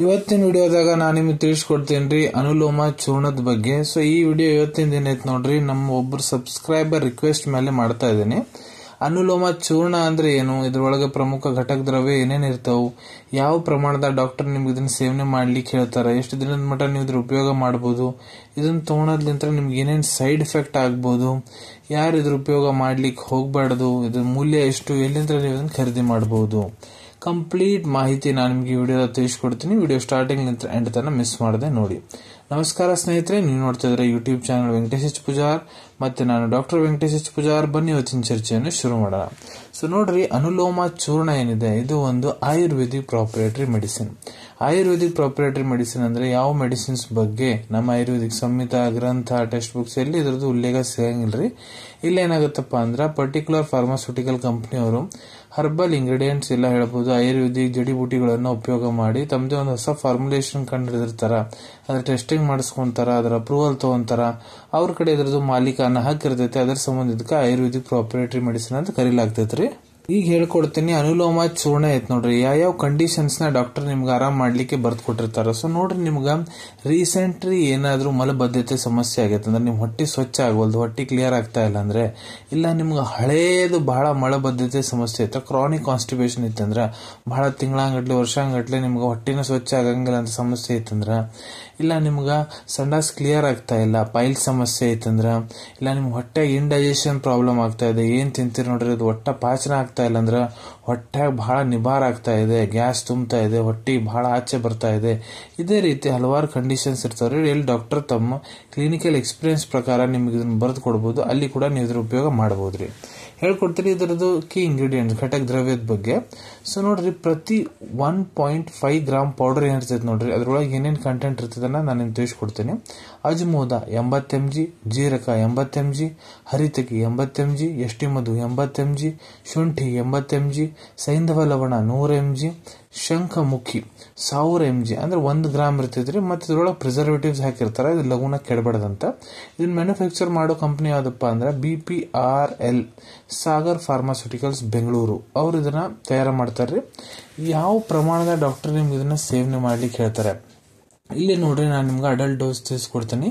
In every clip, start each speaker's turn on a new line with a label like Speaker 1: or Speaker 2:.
Speaker 1: ಇವತ್ತಿನ ವಿಡಿಯೋದಾಗ ನಾನು ನಿಮಗೆ ತಿಳಿಸ್ಕೊಡ್ತೇನೆ ಅನುಲೋಮ ಚೂರ್ಣದ ಬಗ್ಗೆ. ಸೊ ಈ ವಿಡಿಯೋ ಇವತ್ತಿನ ದಿನ ಐತೆ ನೋಡ್ರಿ, ನಮ್ಮ ಒಬ್ಬರು ಸಬ್ಸ್ಕ್ರೈಬರ್ ರಿಕ್ವೆಸ್ಟ್ ಮೇಲೆ ಮಾಡ್ತಾ ಇದ್ದೀನಿ. ಅನುಲೋಮ ಚೂರ್ಣ ಅಂದ್ರೆ ಏನು, ಇದ್ರೊಳಗೆ ಪ್ರಮುಖ ಘಟಕ ದ್ರವ್ಯ ಏನೇನು ಇರ್ತಾವು, ಯಾವ ಪ್ರಮಾಣದ ಡಾಕ್ಟರ್ ನಿಮ್ಗೆ ಇದನ್ನ ಸೇವನೆ ಮಾಡ್ಲಿಕ್ಕೆ ಹೇಳ್ತಾರೆ, ಎಷ್ಟು ದಿನದ ಮಟ್ಟ ನೀವು ಇದ್ರ ಉಪಯೋಗ ಮಾಡ್ಬೋದು, ಇದನ್ನ ತಗೊಳೋದ್ಲಿಂತ ನಿಮ್ಗೆ ಏನೇನು ಸೈಡ್ ಎಫೆಕ್ಟ್ ಆಗ್ಬೋದು, ಯಾರು ಇದ್ರ ಉಪಯೋಗ ಮಾಡ್ಲಿಕ್ಕೆ ಹೋಗ್ಬಾರ್ದು, ಇದ್ರ ಮೂಲ್ಯ ಎಷ್ಟು, ಎಲ್ಲಿಂದ ನೀವು ಇದನ್ನ ಖರೀದಿ ಮಾಡಬಹುದು, ಕಂಪ್ಲೀಟ್ ಮಾಹಿತಿ ನಾನು ನಿಮಗೆ ವಿಡಿಯೋದ ತಿಳಿಸ್ಕೊಡ್ತೀನಿ. ವಿಡಿಯೋ ಸ್ಟಾರ್ಟಿಂಗ್ ಎಂಡ್ ತನಕ ಮಿಸ್ ಮಾಡದೆ ನೋಡಿ. ನಮಸ್ಕಾರ ಸ್ನೇಹಿತರೆ, ನೀವು ನೋಡ್ತಾ ಇದ್ರೆ YouTube channel Venkatesh H Pujar, ಮತ್ತೆ ನಾನು ಡಾಕ್ಟರ್ ವೆಂಕಟೇಶ್ ಎಚ್ ಪೂಜಾರ್. ಬನ್ನಿ ಇವತ್ತಿನ ಚರ್ಚೆಯನ್ನು ಶುರು ಮಾಡೋಣ. ಸೊ ನೋಡ್ರಿ, ಅನುಲೋಮ ಚೂರ್ಣ ಏನಿದೆ ಇದು ಒಂದು ಆಯುರ್ವೇದಿಕ್ ಪ್ರಾಪರೇಟರಿ ಮೆಡಿಸಿನ್. ಆಯುರ್ವೇದಿಕ್ ಪ್ರಾಪರೇಟರಿ ಮೆಡಿಸಿನ್ ಅಂದ್ರೆ ಯಾವ ಮೆಡಿಸಿನ್ಸ್ ಬಗ್ಗೆ ನಮ್ಮ ಆಯುರ್ವೇದಿಕ್ ಸಂಹಿತ, ಗ್ರಂಥ, ಟೆಕ್ಸ್ಟ್ ಬುಕ್ಸ್ ಎಲ್ಲಿ ಇದ್ರದ್ದು ಉಲ್ಲೇಖ ಸಿಗಂಗಿಲ್ರಿ. ಇಲ್ಲೇನಾಗುತ್ತಪ್ಪ ಅಂದ್ರೆ ಪರ್ಟಿಕ್ಯುಲರ್ ಫಾರ್ಮಾಸ್ಯೂಟಿಕಲ್ ಕಂಪನಿಯವರು ಹರ್ಬಲ್ ಇಂಗ್ರೀಡಿಯೆಂಟ್ಸ್ ಎಲ್ಲ ಹೇಳ್ಬೋದು, ಆಯುರ್ವೇದಿಕ್ ಜಡಿಬೂಟಿಗಳನ್ನು ಉಪಯೋಗ ಮಾಡಿ ತಮ್ಮದೇ ಒಂದು ಹೊಸ ಫಾರ್ಮುಲೇಷನ್ ಕಂಡಿಡಿದಿರ್ತಾರ, ಅದ್ರ ಟೆಸ್ಟಿಂಗ್ ಮಾಡಿಸ್ಕೊಂತಾರ, ಅದರ ಅಪ್ರೂವಲ್ ತಗೊಂತಾರ, ಅವ್ರ ಕಡೆ ಇದ್ರದ್ದು ಮಾಲೀಕನ ಹಕ್ಕಿರ್ತೈತೆ. ಅದರ ಸಂಬಂಧಿತ ಆಯುರ್ವೇದಿಕ್ ಪ್ರಾಪರೇಟರಿ ಮೆಡಿಸಿನ್ ಅಂತ ಕರೀಲಾಗ್ತೈತ್ರಿ. ಈಗ ಹೇಳ್ಕೊಡ್ತೀನಿ, ಅನುಲೋಮ ಚೂರ್ಣ ಐತ್ ನೋಡ್ರಿ, ಯಾವ ಕಂಡೀಷನ್ಸ್ ನ ಡಾಕ್ಟರ್ ನಿಮ್ಗೆ ಆರಾಮ್ ಮಾಡ್ಲಿಕ್ಕೆ ಬರ್ದ್ ಕೊಟ್ಟಿರ್ತಾರ. ಸೊ ನೋಡ್ರಿ, ನಿಮ್ಗ ರೀಸೆಂಟ್ಲಿ ಏನಾದ್ರೂ ಮಲಬದ್ಧತೆ ಸಮಸ್ಯೆ ಆಗೈತೆ ಅಂದ್ರೆ ನಿಮ್ ಹೊಟ್ಟಿ ಸ್ವಚ್ಛ ಆಗವಲ್ದು, ಹೊಟ್ಟಿ ಕ್ಲಿಯರ್ ಆಗ್ತಾ ಇಲ್ಲ ಅಂದ್ರೆ, ಇಲ್ಲ ನಿಮ್ಗೆ ಹಳೇದು ಬಹಳ ಮಲಬದ್ಧತೆ ಸಮಸ್ಯೆ ಐತೆ, ಕ್ರಾನಿಕ್ ಕಾನ್ಸ್ಟಿಪೇಷನ್ ಇತ್ತಂದ್ರ, ಬಹಳ ತಿಂಗಳಂಗಟ್ಲೆ ವರ್ಷಂಗಟ್ಲೆ ನಿಮ್ಗೆ ಹೊಟ್ಟಿನ ಸ್ವಚ್ಛ ಆಗಂಗಿಲ್ಲ ಅಂತ ಸಮಸ್ಯೆ ಐತಂದ್ರ, ಇಲ್ಲ ನಿಮ್ಗ ಸಂಡಾಸ್ ಕ್ಲಿಯರ್ ಆಗ್ತಾ ಇಲ್ಲ, ಪೈಲ್ ಸಮಸ್ಯೆ ಐತಂದ್ರ, ಇಲ್ಲ ನಿಮ್ ಹೊಟ್ಟೆ ಇಂಡೈಜೆಷನ್ ಪ್ರಾಬ್ಲಮ್ ಆಗ್ತಾ ಇದೆ, ಏನ್ ತಿಂತೀರಿ ನೋಡ್ರಿ ಅದು ಒಟ್ಟ ಪಾಚನ ಆಗ್ತಾ ಇಲ್ಲ ಅಂದ್ರ, ಹೊಟ್ಟೆ ಬಹಳ ನಿಭಾರ ಆಗ್ತಾ ಇದೆ, ಗ್ಯಾಸ್ ತುಂಬ್ತಾ ಇದೆ, ಹೊಟ್ಟಿ ಬಹಳ ಆಚೆ ಬರ್ತಾ ಇದೆ, ಇದೇ ರೀತಿ ಹಲವಾರು ಕಂಡೀಷನ್ಸ್ ಇರ್ತಾವ್ರಿ. ಎಲ್ಲಿ ಡಾಕ್ಟರ್ ತಮ್ಮ ಕ್ಲಿನಿಕಲ್ ಎಕ್ಸ್ಪೀರಿಯನ್ಸ್ ಪ್ರಕಾರ ನಿಮ್ಗೆ ಇದನ್ನ ಬರೆದು ಕೊಡಬಹುದು, ಅಲ್ಲಿ ಕೂಡ ನೀವು ಇದ್ರ ಉಪಯೋಗ ಮಾಡಬಹುದ್ರಿ. ಹೇಳ್ಕೊಡ್ತೀರಿ ಇದರದ್ದು ಕೀ ಇಂಗ್ರೀಡಿಯೆಂಟ್ಸ್, ಘಟಕ ದ್ರವ್ಯದ ಬಗ್ಗೆ. ಸೊ ನೋಡ್ರಿ, ಪ್ರತಿ 1.5 ಗ್ರಾಮ್ ಪೌಡರ್ ಏನಿರ್ತೈತೆ ನೋಡ್ರಿ, ಅದ್ರೊಳಗೆ ಏನೇನು ಕಂಟೆಂಟ್ ಇರ್ತದನ್ನ ನಾನು ನಿಮ್ಗೆ ತಿಳಿಸ್ಕೊಡ್ತೀನಿ. ಅಜ್ಮೋದ 80 mg, ಜೀರಕ 80 mg, ಹರಿತಕಿ 80 mg, ಎಷ್ಟಿ ಮಧು 80 mg, ಶುಂಠಿ 80 mg, ಸೈಂಧವ ಲವಣ 100 mg, ಶಂಖಮುಖಿ 1000 mg ಅಂದ್ರೆ 1 ಗ್ರಾಮ್ ಇರ್ತೈತ್ರಿ. ಮತ್ತೆ ಇದ್ರೊಳಗೆ ಪ್ರಿಸರ್ವೇಟಿವ್ಸ್ ಹಾಕಿರ್ತಾರ, ಇದು ಲಘುನ ಕೆಡಬಾರ್ದಂತ. ಇದನ್ನ ಮ್ಯಾನುಫ್ಯಾಕ್ಚರ್ ಮಾಡೋ ಕಂಪನಿ ಯಾವ್ದಪ್ಪ ಅಂದ್ರೆ BPRL ಸಾಗರ್ ಫಾರ್ಮಾಸ್ಯೂಟಿಕಲ್ಸ್ ಬೆಂಗಳೂರು, ಅವ್ರು ಇದನ್ನ ತಯಾರ ಮಾಡ್ತಾರ್ರಿ. ಯಾವ ಪ್ರಮಾಣದ ಡಾಕ್ಟರ್ ನಿಮ್ಗೆ ಇದನ್ನ ಸೇವನೆ ಮಾಡ್ಲಿಕ್ಕೆ ಹೇಳ್ತಾರೆ, ಇಲ್ಲಿ ನೋಡ್ರಿ ನಾನು ನಿಮ್ಗೆ ಅಡಲ್ಟ್ ಡೋಸ್ ತಿಳಿಸ್ಕೊಡ್ತೀನಿ.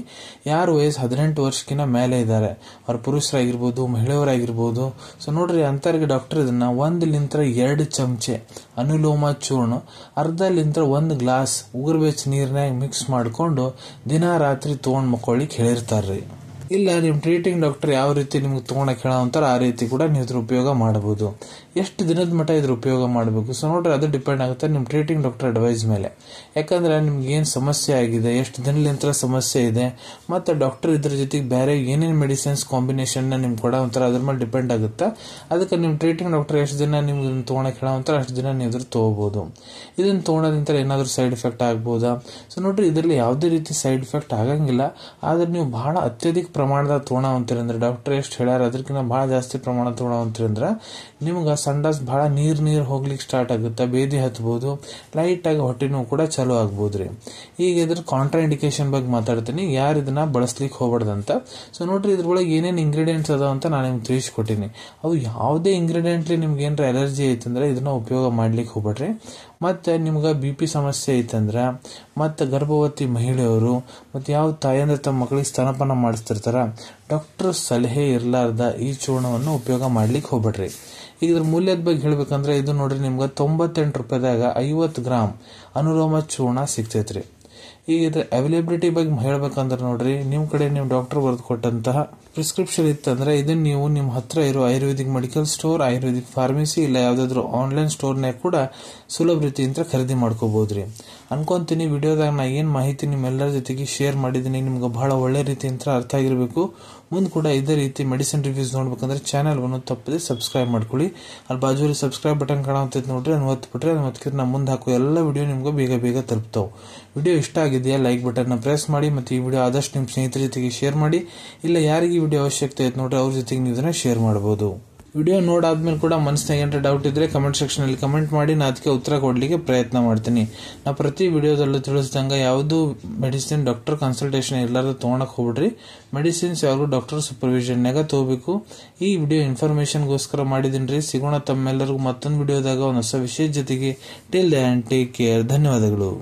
Speaker 1: ಯಾರು ವಯಸ್ಸು 18 ವರ್ಷಕ್ಕಿಂತ ಮೇಲೆ ಇದ್ದಾರೆ, ಅವ್ರ ಪುರುಷರಾಗಿರ್ಬೋದು, ಮಹಿಳೆಯರಾಗಿರ್ಬೋದು. ಸೊ ನೋಡ್ರಿ, ಅಂತರಿಗೆ ಡಾಕ್ಟರ್ ಇದನ್ನ 1-2 ಚಮಚೆ ಅನುಲೋಮ ಚೂರ್ಣ, ಅರ್ಧಲಿಂತ್ರ 1 ಗ್ಲಾಸ್ ಉಗುರು ಬೆಚ್ಚ ನೀರ್ನಾಗ ಮಿಕ್ಸ್ ಮಾಡ್ಕೊಂಡು ದಿನ ರಾತ್ರಿ ತಗೊಂಡ್ ಮಕ್ಕೊಳ್ಳಿಕ್ ಹೇಳಿರ್ತಾರ್ರಿ. ಇಲ್ಲ ನಿಮ್ ಟ್ರೀಟಿಂಗ್ ಡಾಕ್ಟರ್ ಯಾವ ರೀತಿ ನಿಮ್ಗೆ ತಗೊಳಕ್ ಹೇಳಂತಾರ ಆ ರೀತಿ ಕೂಡ ನೀವು ಇದ್ರ ಉಪಯೋಗ ಮಾಡಬಹುದು. ಎಷ್ಟು ದಿನದ ಮಟ್ಟ ಇದ್ರ ಉಪಯೋಗ ಮಾಡಬೇಕು, ಸೊ ನೋಡ್ರಿ ಅದು ಡಿಪೆಂಡ್ ಆಗುತ್ತೆ ನಿಮ್ ಟ್ರೀಟಿಂಗ್ ಡಾಕ್ಟರ್ ಅಡ್ವೈಸ್ ಮೇಲೆ. ಯಾಕಂದ್ರೆ ನಿಮ್ಗೆ ಏನ್ ಸಮಸ್ಯೆ ಆಗಿದೆ, ಎಷ್ಟು ದಿನಲಿಂತ್ರ ಸಮಸ್ಯೆ ಇದೆ, ಮತ್ತೆ ಡಾಕ್ಟರ್ ಇದ್ರ ಜೊತೆಗೆ ಬೇರೆ ಏನೇನ್ ಮೆಡಿಸಿನ್ಸ್ ಕಾಂಬಿನೇಷನ್ ನಿಮ್ಗೆ ಕೊಡ ಒಂಥರ ಅದ್ರ ಮೇಲೆ ಡಿಪೆಂಡ್ ಆಗುತ್ತೆ. ಅದಕ್ಕೆ ನಿಮ್ ಟ್ರೀಟಿಂಗ್ ಡಾಕ್ಟರ್ ಎಷ್ಟು ದಿನ ನಿಮ್ಗೆ ಇದನ್ನ ತಗೊಳಕ್ ಹೇಳಂತಾರ ಅಷ್ಟು ದಿನ ನೀವು ಇದ್ರ ತಗೋಬಹುದು. ಇದನ್ನ ತಗೊಳೋದ್ರಿಂದ ಏನಾದ್ರೂ ಸೈಡ್ ಎಫೆಕ್ಟ್ ಆಗ್ಬೋದಾ? ಸೊ ನೋಡ್ರಿ, ಇದರಲ್ಲಿ ಯಾವುದೇ ರೀತಿ ಸೈಡ್ ಎಫೆಕ್ಟ್ ಆಗಂಗಿಲ್ಲ. ಆದ್ರೆ ನೀವು ಬಹಳ ಅತ್ಯಧಿಕ ಪ್ರಮಾಣದ ತೋಣ ಅಂತೀರಂದ್ರೆ, ಡಾಕ್ಟರ್ ಎಷ್ಟು ಹೇಳ್ಯಾರ ಅದಕ್ಕಿಂತ ಬಹಳ ಜಾಸ್ತಿ ಪ್ರಮಾಣ ತೋಣ ಅಂತೀರಂದ್ರ ನಿಮ್ಗೆ ಸಂಡಾಸ್ ಬಹಳ ನೀರ್ ಹೋಗ್ಲಿಕ್ಕೆ ಸ್ಟಾರ್ಟ್ ಆಗುತ್ತೆ, ಬೇದಿ ಹತ್ಬಹುದು, ಲೈಟ್ ಆಗಿ ಹೊಟ್ಟೆನೂ ಕೂಡ ಚಾಲೂ ಆಗ್ಬೋದ್ರಿ. ಈಗ ಇದ್ರ ಕಾಂಟ್ರಾ ಇಂಡಿಕೇಶನ್ ಬಗ್ಗೆ ಮಾತಾಡ್ತೀನಿ, ಯಾರು ಇದನ್ನ ಬಳಸ್ಲಿಕ್ಕೆ ಹೋಗ್ಬಾರ್ದಂತ. ಸೊ ನೋಡ್ರಿ, ಇದ್ರೊಳಗೆ ಏನೇನು ಇಂಗ್ರೀಡಿಯೆಂಟ್ಸ್ ಅದಾವ ಅಂತ ನಾನು ನಿಮ್ಗೆ ತಿಳಿಸ್ಕೊಟ್ಟಿನಿ. ಅವು ಯಾವುದೇ ಇಂಗ್ರೀಡಿಯೆಂಟ್ಲಿ ನಿಮ್ಗೆ ಏನಾರ ಅಲರ್ಜಿ ಐತಂದ್ರೆ ಇದನ್ನ ಉಪಯೋಗ ಮಾಡ್ಲಿಕ್ಕೆ ಹೋಗ್ಬೇಡ್ರಿ. ಮತ್ತೆ ನಿಮ್ಗ BP ಸಮಸ್ಯೆ ಐತಂದ್ರ, ಮತ್ತೆ ಗರ್ಭವತಿ ಮಹಿಳೆಯರು, ಮತ್ತೆ ಯಾವ ತಾಯಂದ್ರ ತಮ್ಮ ಮಕ್ಕಳಿಗೆ ಸ್ತನಪಾನ ಮಾಡಿಸ್ತಿರ್ತಾರ, ಡಾಕ್ಟರ್ ಸಲಹೆ ಇರ್ಲಾರ್ದ ಈ ಚೂರ್ಣವನ್ನು ಉಪಯೋಗ ಮಾಡ್ಲಿಕ್ಕೆ ಹೋಗ್ಬೇಡ್ರಿ. ಈಗ ಇದ್ರ ಮೂಲ್ಯದ ಬಗ್ಗೆ ಹೇಳ್ಬೇಕಂದ್ರೆ ಇದು ನೋಡ್ರಿ, ನಿಮ್ಗೆ 98 ರೂಪಾಯಿದಾಗ 50 ಗ್ರಾಮ್ ಅನುಲೋಮ ಚೂರ್ಣ ಸಿಗ್ತೈತ್ರಿ. ಈಗ ಇದ್ರ ಅವೈಲೇಬಿಲಿಟಿ ಬಗ್ಗೆ ಹೇಳ್ಬೇಕಂದ್ರೆ ನೋಡ್ರಿ, ನಿಮ್ ಕಡೆ ನೀವು ಡಾಕ್ಟರ್ ಬರೆದು ಕೊಟ್ಟಂತಹ ಪ್ರಿಸ್ಕ್ರಿಪ್ಷನ್ ಇತ್ತಂದ್ರೆ ಇದನ್ನ ನೀವು ನಿಮ್ ಹತ್ರ ಇರೋ Ayurvedic medical store, Ayurvedic pharmacy, ಇಲ್ಲ ಯಾವ್ದಾದ್ರು ಆನ್ಲೈನ್ ಸ್ಟೋರ್ನಾಗ ಕೂಡ ಸುಲಭ ರೀತಿಯಿಂದ ಖರೀದಿ ಮಾಡ್ಕೋಬಹುದ್ರಿ. ಅನ್ಕೊಂತೀನಿ ವಿಡಿಯೋದಾಗ ನಾ ಏನ್ ಮಾಹಿತಿ ನಿಮ್ಮೆಲ್ಲರ ಜೊತೆಗೆ ಶೇರ್ ಮಾಡಿದೀನಿ ನಿಮ್ಗೆ ಬಹಳ ಒಳ್ಳೆ ರೀತಿಯಿಂದ ಅರ್ಥ ಆಗಿರ್ಬೇಕು. ಮುಂದೆ ಕೂಡ ಇದೇ ರೀತಿ ಮೆಡಿಸಿನ್ ರಿವ್ಯೂಸ್ ನೋಡ್ಬೇಕಂದ್ರೆ ಚಾನಲ್ ಅನ್ನು ತಪ್ಪದೆ ಸಬ್ಸ್ಕ್ರೈಬ್ ಮಾಡ್ಕೊಳ್ಳಿ. ಅಲ್ಲಿ ಬಾಜುಲಿ ಸಬ್ಸ್ಕ್ರೈಬ್ ಬಟನ್ ಕಾಣುತ್ತೆ ನೋಡ್ರಿ, ಅದನ್ನ ಒತ್ತಿಬಿಟ್ರೆ ಅದಕ್ಕೆ ನಾ ಮುಂದೆ ಹಾಕೋ ಎಲ್ಲ ವಿಡಿಯೋ ನಿಮ್ಗೆ ಬೇಗ ಬೇಗ ತಲುಪ್ತಾವ್. ವಿಡಿಯೋ ಇಷ್ಟ ಆಗಿದೆಯಾ ಲೈಕ್ ಬಟನ್ ಪ್ರೆಸ್ ಮಾಡಿ, ಮತ್ತೆ ಈ ವಿಡಿಯೋ ಆದಷ್ಟು ನಿಮ್ ಸ್ನೇಹಿತರ ಜೊತೆಗೆ ಶೇರ್ ಮಾಡಿ. ಇಲ್ಲ ಯಾರಿಗೆ ಈ ವಿಡಿಯೋ ಅವಶ್ಯಕತೆ ಐತೆ ನೋಡ್ರಿ ಅವ್ರ ಜೊತೆಗೆ ನೀವು ಇದನ್ನ ಶೇರ್ ಮಾಡಬಹುದು. ವಿಡಿಯೋ ನೋಡಾದ್ಮೇಲೆ ಕೂಡ ಮನಸ್ಸಿನಾಗ ಏನಾರ ಡೌಟ್ ಇದ್ರೆ ಕಮೆಂಟ್ ಸೆಕ್ಷನ್ ಅಲ್ಲಿ ಕಮೆಂಟ್ ಮಾಡಿ, ನಾ ಅದಕ್ಕೆ ಉತ್ತರ ಕೊಡ್ಲಿಕ್ಕೆ ಪ್ರಯತ್ನ ಮಾಡ್ತೀನಿ. ನಾ ಪ್ರತಿ ವಿಡಿಯೋದಲ್ಲೂ ತಿಳಿಸಿದಂಗ ಯಾವುದು ಮೆಡಿಸಿನ್ ಡಾಕ್ಟರ್ ಕನ್ಸಲ್ಟೇಷನ್ ಇರ್ಲಾರ್ದ ತಗೊಳಕ್ ಹೋಗ್ಬಿಡ್ರಿ. ಮೆಡಿಸಿನ್ಸ್ ಯಾವಾಗಲೂ ಡಾಕ್ಟರ್ ಸೂಪರ್ವಿಷನ್ ನಾಗ ತಗೋಬೇಕು. ಈ ವಿಡಿಯೋ ಇನ್ಫಾರ್ಮೇಶನ್ಗೋಸ್ಕರ ಮಾಡಿದೀನಿ. ಸಿಗೋಣ ತಮ್ಮೆಲ್ಲರಿಗೂ ಮತ್ತೊಂದು ವಿಡಿಯೋದಾಗ ಒಂದು ಹೊಸ ವಿಷಯ ಜೊತೆಗೆ. Till then take care. ಧನ್ಯವಾದಗಳು.